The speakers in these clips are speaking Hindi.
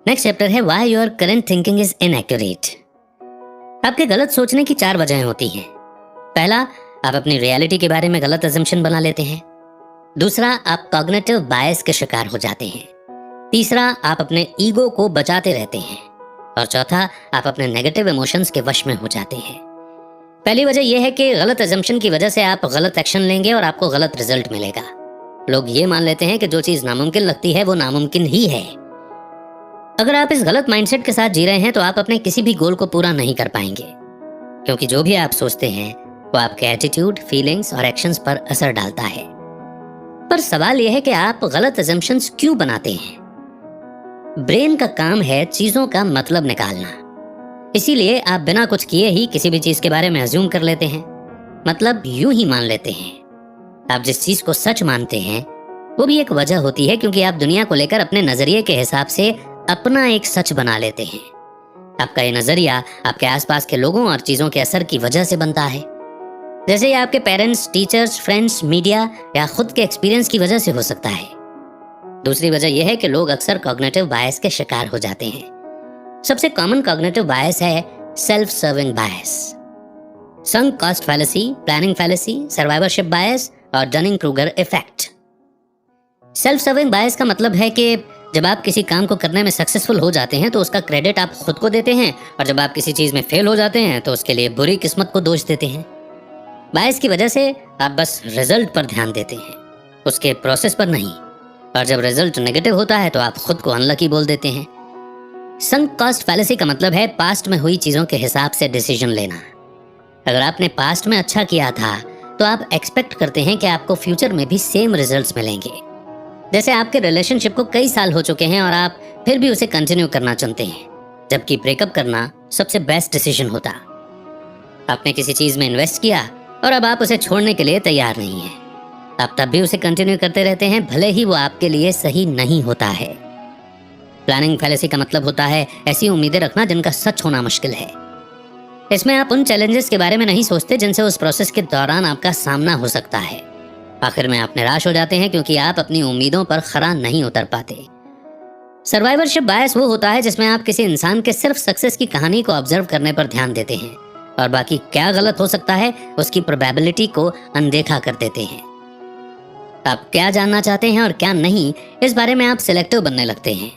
नेक्स्ट चैप्टर है why your current thinking is inaccurate. आपके गलत सोचने की 4 वजहें होती हैं। पहला, आप अपनी रियलिटी के बारे में गलत अजम्पशन बना लेते हैं। दूसरा, आप कॉग्निटिव बायस के शिकार हो जाते हैं। तीसरा, आप अपने ईगो को बचाते रहते हैं। और चौथा, आप अपने नेगेटिव इमोशंस के वश में हो जाते हैं। पहली वजह यह है कि गलत अजम्पशन की वजह से आप गलत एक्शन लेंगे और आपको गलत रिजल्ट मिलेगा। लोग ये मान लेते हैं कि जो चीज नामुमकिन लगती है वो नामुमकिन ही है। अगर आप इस गलत माइंडसेट के साथ जी रहे हैं तो आप अपने किसी भी गोल को पूरा नहीं कर पाएंगे, क्योंकि जो भी आप सोचते हैं वो आपके एटीट्यूड, फीलिंग्स और एक्शंस पर असर डालता है। पर सवाल यह है कि आप गलत अजम्पशंस क्यों बनाते हैं। ब्रेन का काम है चीजों का मतलब निकालना, इसीलिए आप बिना कुछ किए ही किसी भी चीज के बारे में अज्यूम कर लेते हैं, मतलब यूं ही मान लेते हैं। आप जिस चीज को सच मानते हैं वो भी एक वजह होती है, क्योंकि आप दुनिया को लेकर अपने नजरिए के हिसाब से अपना एक सच बना लेते हैं। आपका ये नजरिया आपके आसपास के लोगों और चीजों के असर की वजह से बनता है, जैसे ये आपके पेरेंट्स, टीचर्स, फ्रेंड्स, मीडिया या खुद के एक्सपीरियंस की वजह से हो सकता है। दूसरी वजह यह है कि लोग अक्सर कॉग्निटिव बायस के शिकार हो जाते हैं। सबसे कॉमन कॉग्निटिव बायस है self serving bias, sunk cost fallacy, planning fallacy, survivorship bias और Dunning Kruger effect. Self serving bias का मतलब है कि जब आप किसी काम को करने में सक्सेसफुल हो जाते हैं तो उसका क्रेडिट आप खुद को देते हैं, और जब आप किसी चीज में फेल हो जाते हैं तो उसके लिए बुरी किस्मत को दोष देते हैं। बायस की वजह से आप बस रिजल्ट पर ध्यान देते हैं, उसके प्रोसेस पर नहीं, और जब रिजल्ट नेगेटिव होता है तो आप खुद को अनलकी बोल देते हैं। संक कॉस्ट फैलेसी का मतलब है पास्ट में हुई चीजों के हिसाब से डिसीजन लेना। अगर आपने पास्ट में अच्छा किया था तो आप एक्सपेक्ट करते हैं कि आपको फ्यूचर में भी सेम रिजल्ट्स मिलेंगे। जैसे आपके रिलेशनशिप को कई साल हो चुके हैं और आप फिर भी उसे कंटिन्यू करना चाहते हैं, जबकि ब्रेकअप करना सबसे बेस्ट डिसीजन होता। आपने किसी चीज में इन्वेस्ट किया और अब आप उसे छोड़ने के लिए तैयार नहीं हैं। आप तब भी उसे कंटिन्यू करते रहते हैं, भले ही वो आपके लिए सही नहीं होता है। प्लानिंग फैलेसी का मतलब होता है ऐसी उम्मीदें रखना जिनका सच होना मुश्किल है। इसमें आप उन चैलेंजेस के बारे में नहीं सोचते जिनसे उस प्रोसेस के दौरान आपका सामना हो सकता है। आखिर में आप निराश हो जाते हैं क्योंकि आप अपनी उम्मीदों पर खरा नहीं उतर पाते। सर्वाइवरशिप बायस वो होता है जिसमें आप किसी इंसान के सिर्फ सक्सेस की कहानी को ऑब्जर्व करने पर ध्यान देते हैं और बाकी क्या गलत हो सकता है उसकी प्रोबेबिलिटी को अनदेखा कर देते हैं। आप क्या जानना चाहते हैं और क्या नहीं, इस बारे में आप सिलेक्टिव बनने लगते हैं।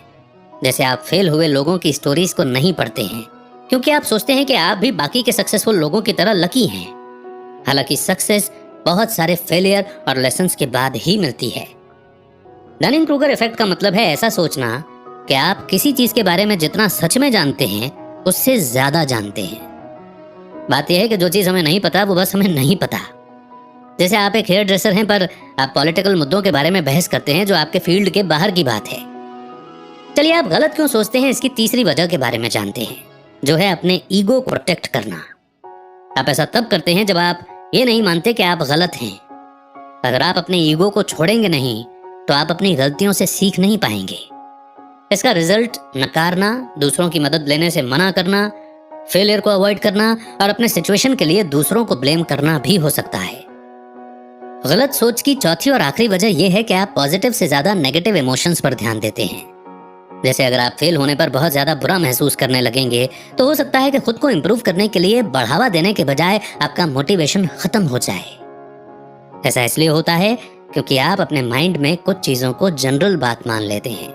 जैसे आप फेल हुए लोगों की स्टोरीज को नहीं पढ़ते हैं क्योंकि आप सोचते हैं कि आप भी बाकी के सक्सेसफुल लोगों की तरह लकी हैं। हालांकि सक्सेस बहुत सारे फेलियर और लेसन्स के बाद ही मिलती है। डनिंग-क्रूगर इफेक्ट का मतलब है ऐसा सोचना कि आप किसी चीज के बारे में जितना सच में जानते हैं उससे ज्यादा जानते हैं। बात यह है कि जो चीज हमें नहीं पता वो बस हमें नहीं पता। जैसे आप एक हेयर ड्रेसर हैं पर आप पॉलिटिकल मुद्दों के बारे में बहस करते हैं जो आपके फील्ड के बाहर की बात है। चलिए, आप गलत क्यों सोचते हैं इसकी तीसरी वजह के बारे में जानते हैं, जो है अपने ईगो को प्रोटेक्ट करना। आप ऐसा तब करते हैं जब आप ये नहीं मानते कि आप गलत हैं। अगर आप अपने ईगो को छोड़ेंगे नहीं तो आप अपनी गलतियों से सीख नहीं पाएंगे। इसका रिजल्ट नकारना, दूसरों की मदद लेने से मना करना, फेलियर को अवॉइड करना और अपने सिचुएशन के लिए दूसरों को ब्लेम करना भी हो सकता है। गलत सोच की चौथी और आखिरी वजह यह है कि आप पॉजिटिव से ज्यादा नेगेटिव इमोशंस पर ध्यान देते हैं। जैसे अगर आप फेल होने पर बहुत ज्यादा बुरा महसूस करने लगेंगे तो हो सकता है कि खुद को इम्प्रूव करने के लिए बढ़ावा देने के बजाय आपका मोटिवेशन खत्म हो जाए। ऐसा इसलिए होता है क्योंकि आप अपने माइंड में कुछ चीजों को जनरल बात मान लेते हैं,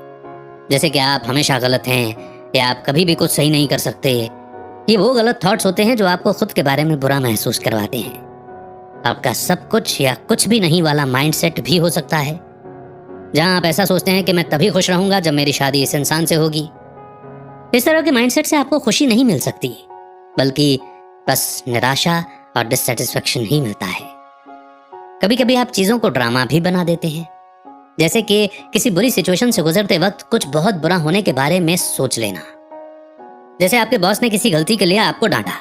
जैसे कि आप हमेशा गलत हैं या आप कभी भी कुछ सही नहीं कर सकते। ये वो गलत थॉट्स होते हैं जो आपको खुद के बारे में बुरा महसूस करवाते हैं। आपका सब कुछ या कुछ भी नहीं वाला माइंडसेट भी हो सकता है, जहां आप ऐसा सोचते हैं कि मैं तभी खुश रहूंगा जब मेरी शादी इस इंसान से होगी। इस तरह के माइंडसेट से आपको खुशी नहीं मिल सकती, बल्कि बस निराशा और डिससैटिस्फैक्शन ही मिलता है। कभी कभी आप चीजों को ड्रामा भी बना देते हैं, जैसे कि किसी बुरी सिचुएशन से गुजरते वक्त कुछ बहुत बुरा होने के बारे में सोच लेना। जैसे आपके बॉस ने किसी गलती के लिए आपको डांटा,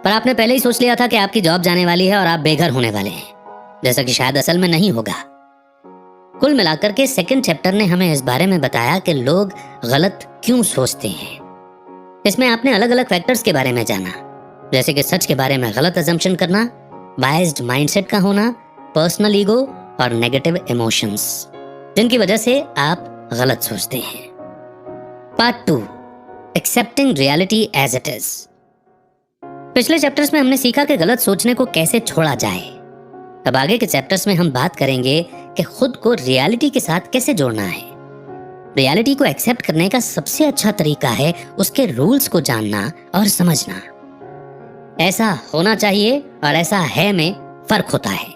पर आपने पहले ही सोच लिया था कि आपकी जॉब जाने वाली है और आप बेघर होने वाले हैं, जैसा कि शायद असल में नहीं होगा। कुल मिलाकर के सेकंड चैप्टर ने हमें इस बारे में बताया कि लोग गलत क्यों सोचते हैं। इसमें आपने अलग अलग फैक्टर्स के बारे में जाना, जैसे कि सच के बारे में गलत अजम्पशन करना, बायस्ड माइंडसेट का होना, पर्सनल ईगो और नेगेटिव इमोशंस, जिनकी वजह से आप गलत सोचते हैं। Part 2, accepting reality as it is. पिछले चैप्टर्स में हमने सीखा कि गलत सोचने को कैसे छोड़ा जाए। अब आगे के चैप्टर्स में हम बात करेंगे कि खुद को रियलिटी के साथ कैसे जोड़ना है। रियलिटी को एक्सेप्ट करने का सबसे अच्छा तरीका है उसके रूल्स को जानना और समझना। ऐसा होना चाहिए और ऐसा है में फर्क होता है।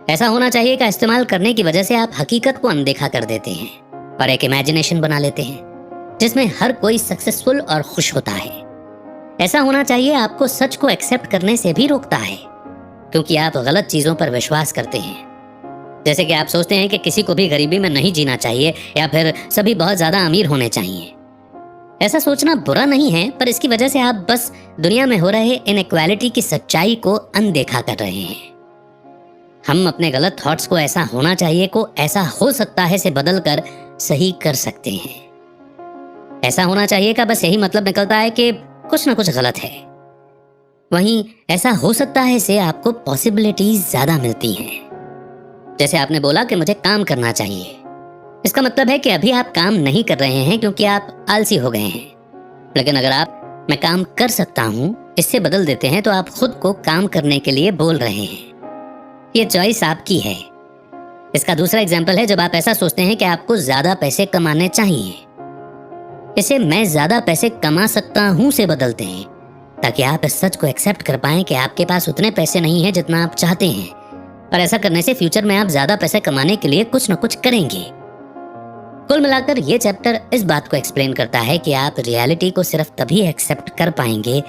ऐसा होना चाहिए का इस्तेमाल करने की वजह से आप हकीकत को अनदेखा कर देते हैं और एक इमेजिनेशन बना लेते हैं जिसमें हर कोई सक्सेसफुल और खुश होता है। ऐसा होना चाहिए आपको सच को एक्सेप्ट करने से भी रोकता है, क्योंकि आप गलत चीजों पर विश्वास करते हैं। जैसे कि आप सोचते हैं कि किसी को भी गरीबी में नहीं जीना चाहिए या फिर सभी बहुत ज्यादा अमीर होने चाहिए। ऐसा सोचना बुरा नहीं है, पर इसकी वजह से आप बस दुनिया में हो रहे इनइक्वालिटी की सच्चाई को अनदेखा कर रहे हैं। हम अपने गलत थॉट्स को ऐसा होना चाहिए को ऐसा हो सकता है से बदलकर सही कर सकते हैं। ऐसा होना चाहिए का बस यही मतलब निकलता है कि कुछ ना कुछ गलत है। वहीं ऐसा हो सकता है से आपको पॉसिबिलिटीज ज्यादा मिलती हैं। जैसे आपने बोला कि मुझे काम करना चाहिए, इसका मतलब है कि अभी आप काम नहीं कर रहे हैं क्योंकि आप आलसी हो गए हैं। लेकिन अगर आप मैं काम कर सकता हूं इससे बदल देते हैं तो आप खुद को काम करने के लिए बोल रहे हैं। ये चॉइस आपकी है। इसका दूसरा एग्जाम्पल है जब आप ऐसा सोचते हैं कि आपको ज्यादा पैसे कमाने चाहिए। इसे मैं ज्यादा पैसे कमा सकता हूं से बदलते हैं ताकि आप इस सच को एक्सेप्ट कर पाएं कि आपके पास उतने पैसे नहीं है जितना आप चाहते हैं, और ऐसा करने से फ्यूचर में आप ज्यादा पैसे कमाने के लिए कुछ न कुछ करेंगे। कुल मिलाकर ये चैप्टर इस बात को एक्सप्लेन करता है कि आप रियलिटी को सिर्फ तभी एक्सेप्ट कर पाएंगे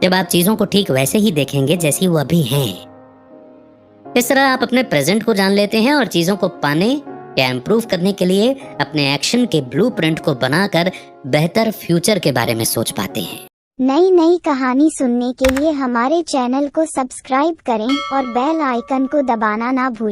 जब आप चीजों को ठीक वैसे ही देखेंगे जैसी वो अभी हैं। इस तरह आप अपने प्रेजेंट को जान लेते हैं और चीजों को पाने या इम्प्रूव करने के लिए अपने एक्शन के ब्लूप्रिंट को बनाकर बेहतर फ्यूचर के बारे में सोच पाते हैं। नई नई कहानी सुनने के लिए हमारे चैनल को सब्सक्राइब करें और बेल आइकन को दबाना ना भूलें।